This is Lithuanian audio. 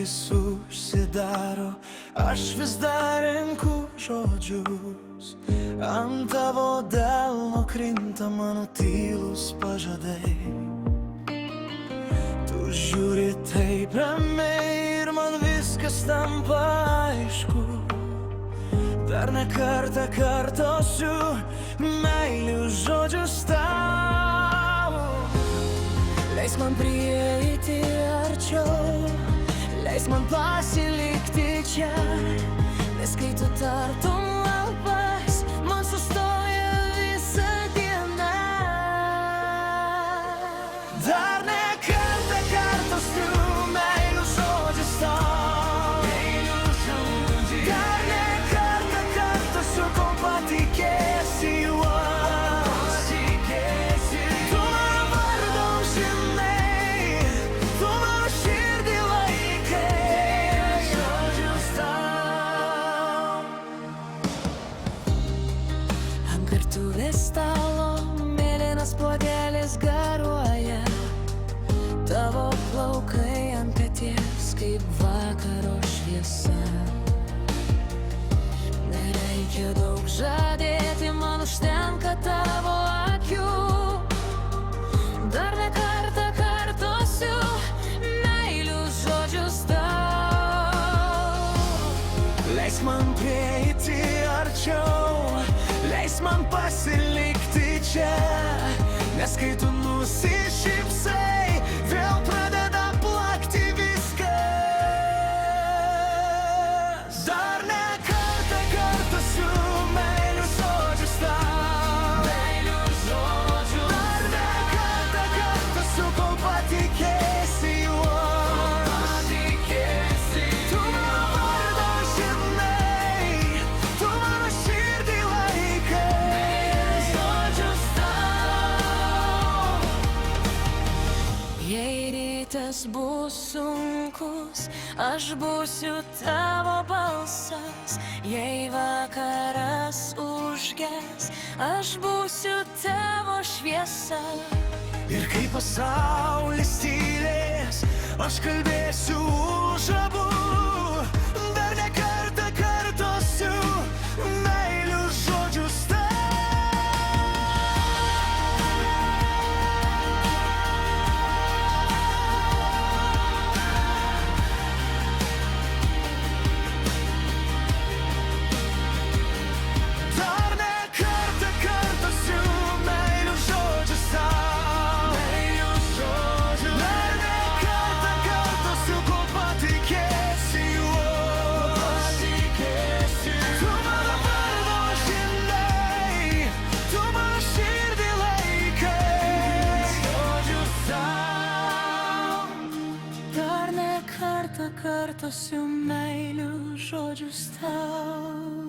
akis užsidaro, aš vis dar renku žodžius. Ant tavo delno krinta mano tylus pažadai. Tu žiūri taip ramiai ir man viskas tampa aišku. Dar ne kartą kartosiu meilius žodžius tau. Leis man prieiti arčiau, leis man pasilikti čia, nes kai tu tartum lapas, man sustoja visa diena. Dar ne kartą kartosiu meilius žodžius tau. Virtuvės stalo mėlynas puodelis garuoja, tavo plaukai ant peties kaip vakaro šviesa. Nereikia daug žadėti, man užtenka tavo akių. Dar ne kartą kartosiu meilius žodžius tau. Leis man prieiti arčiau, leis man pasilikti čia, nes kai tu nusišypsai, vėl pradeda plakti viskas. Dar ne kartą kartosiu meilius žodžius tau. Dar ne kartą kartosiu, kol patikėsi juo. Tu mano vardą žinai, tu mano širdį rytas bus sunkus, aš būsiu tavo balsas. Jei vakaras užges, aš būsiu tavo šviesa. Ir kai pasaulis tylės, aš kalbėsiu už abu. Dar ne kartą kartosiu meilius žodžius tau. Kartosiu meilius žodžius tau.